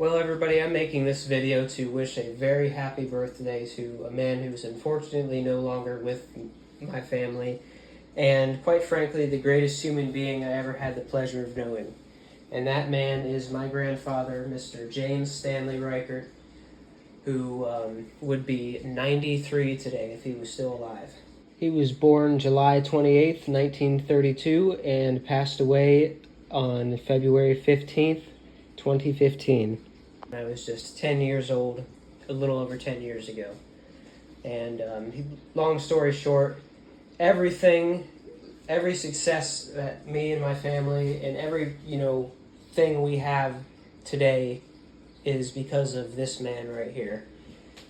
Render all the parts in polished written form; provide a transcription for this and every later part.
Well, everybody, I'm making this video to wish a very happy birthday to a man who's unfortunately no longer with my family, and quite frankly, the greatest human being I ever had the pleasure of knowing. And that man is my grandfather, Mr. James Stanley Reichert, who would be 93 today if he was still alive. He was born July 28th, 1932, and passed away on February 15th, 2015. I was just 10 years old, a little over 10 years ago. And long story short, every success that me and my family and every, thing we have today is because of this man right here.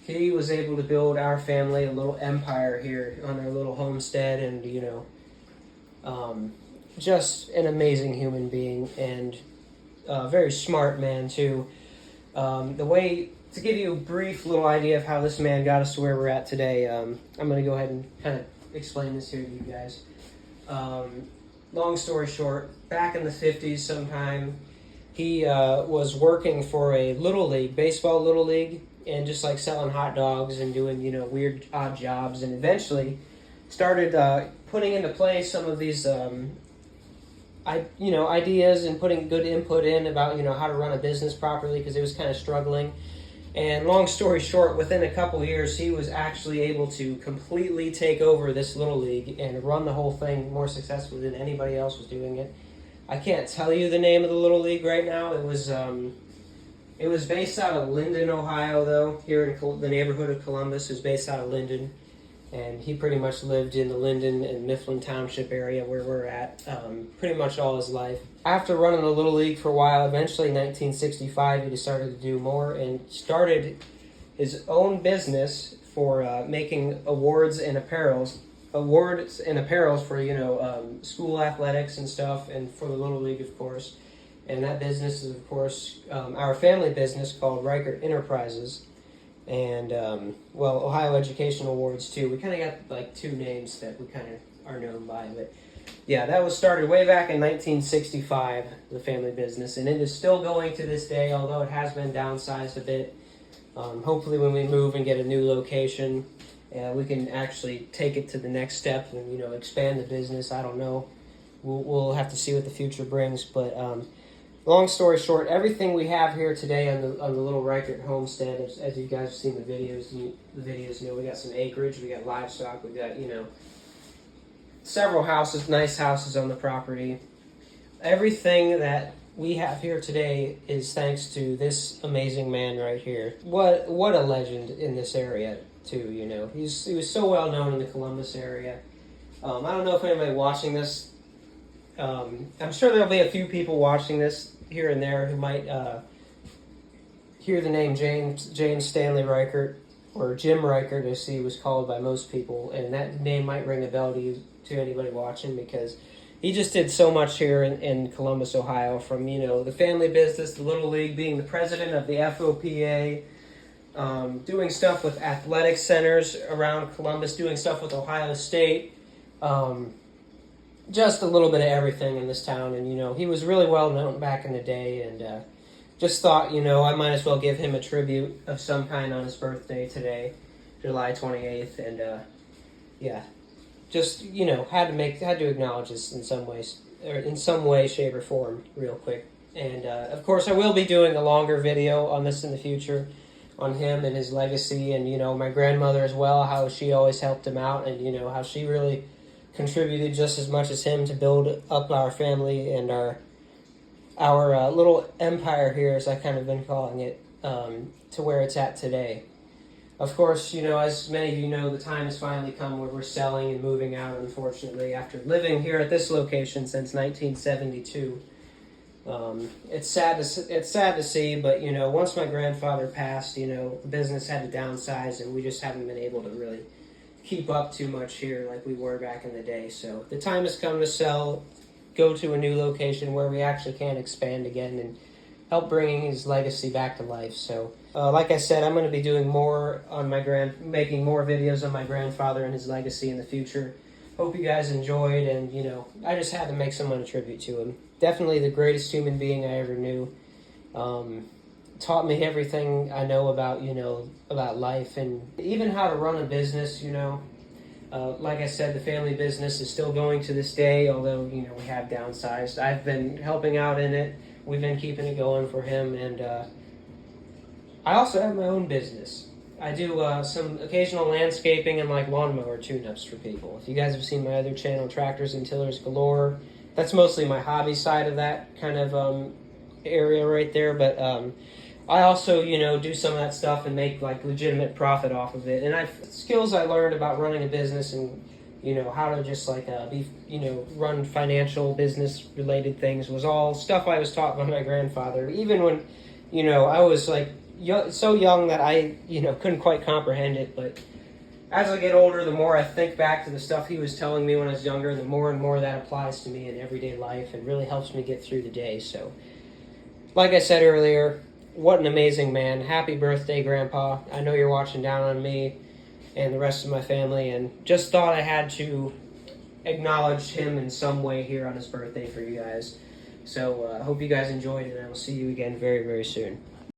He was able to build our family a little empire here on our little homestead, and, just an amazing human being, and a very smart man, too. To give you a brief little idea of how this man got us to where we're at today, I'm going to go ahead and kind of explain this here to you guys. Long story short, back in the 50s sometime, he was working for a little league, baseball little league, and just like selling hot dogs and doing, weird odd jobs, and eventually started putting into place some of these ideas and putting good input in about, how to run a business properly, because he was kind of struggling. And long story short, within a couple years, he was actually able to completely take over this little league and run the whole thing more successfully than anybody else was doing it. I can't tell you the name of the little league right now. It was based out of Linden, Ohio, though. Here in the neighborhood of Columbus, it was based out of Linden. And he pretty much lived in the Linden and Mifflin Township area where we're at pretty much all his life. After running the Little League for a while, eventually in 1965, he decided to do more and started his own business for making awards and apparels for, school athletics and stuff, and for the Little League, of course. And that business is, of course, our family business called Reichert Enterprises. And, Ohio Education Awards, too. We kind of got, like, two names that we kind of are known by. But, yeah, that was started way back in 1965, the family business. And it is still going to this day, although it has been downsized a bit. Hopefully when we move and get a new location, we can actually take it to the next step and, expand the business. I don't know. We'll have to see what the future brings. But, long story short, everything we have here today on the little Reichert homestead, as you guys have seen the videos, we got some acreage, we got livestock, we got, several houses, nice houses on the property. Everything that we have here today is thanks to this amazing man right here. What a legend in this area, too, He was so well known in the Columbus area. I don't know if anybody watching this, I'm sure there'll be a few people watching this here and there who might hear the name James Stanley Reichert, or Jim Reichert as he was called by most people, and that name might ring a bell to anybody watching, because he just did so much here in Columbus, Ohio, from the family business, the Little League, being the president of the FOPA, doing stuff with athletic centers around Columbus, doing stuff with Ohio State, just a little bit of everything in this town. And, he was really well known back in the day, and just thought, I might as well give him a tribute of some kind on his birthday today, July 28th, and, just, had to acknowledge this in some ways, or in some way, shape, or form, real quick. And, of course, I will be doing a longer video on this in the future, on him and his legacy, and, my grandmother as well, how she always helped him out, and, how she really contributed just as much as him to build up our family and our little empire here, as I kind of been calling it, to where it's at today. Of course, as many of you know, the time has finally come where we're selling and moving out, unfortunately, after living here at this location since 1972. It's sad to see, but, once my grandfather passed, the business had to downsize, and we just haven't been able to really keep up too much here like we were back in the day. So the time has come to sell, go to a new location where we actually can expand again and help bringing his legacy back to life. So like I said, I'm going to be doing more on making more videos on my grandfather and his legacy in the future. Hope you guys enjoyed, and I just had to make someone a tribute to him. Definitely the greatest human being I ever knew. taught me everything I know about, about life and even how to run a business, Like I said, the family business is still going to this day, although, we have downsized. I've been helping out in it. We've been keeping it going for him, and I also have my own business. I do some occasional landscaping and like lawnmower tune-ups for people. If you guys have seen my other channel, Tractors and Tillers Galore, that's mostly my hobby side of that kind of area right there. But I also, do some of that stuff and make like legitimate profit off of it. And skills I learned about running a business and how to just like run financial business related things was all stuff I was taught by my grandfather. Even when I was like so young that I couldn't quite comprehend it, but as I get older, the more I think back to the stuff he was telling me when I was younger, the more and more that applies to me in everyday life and really helps me get through the day. So, like I said earlier, what an amazing man. Happy birthday, Grandpa. I know you're watching down on me and the rest of my family, and just thought I had to acknowledge him in some way here on his birthday for you guys. So I hope you guys enjoyed, and I will see you again very, very soon.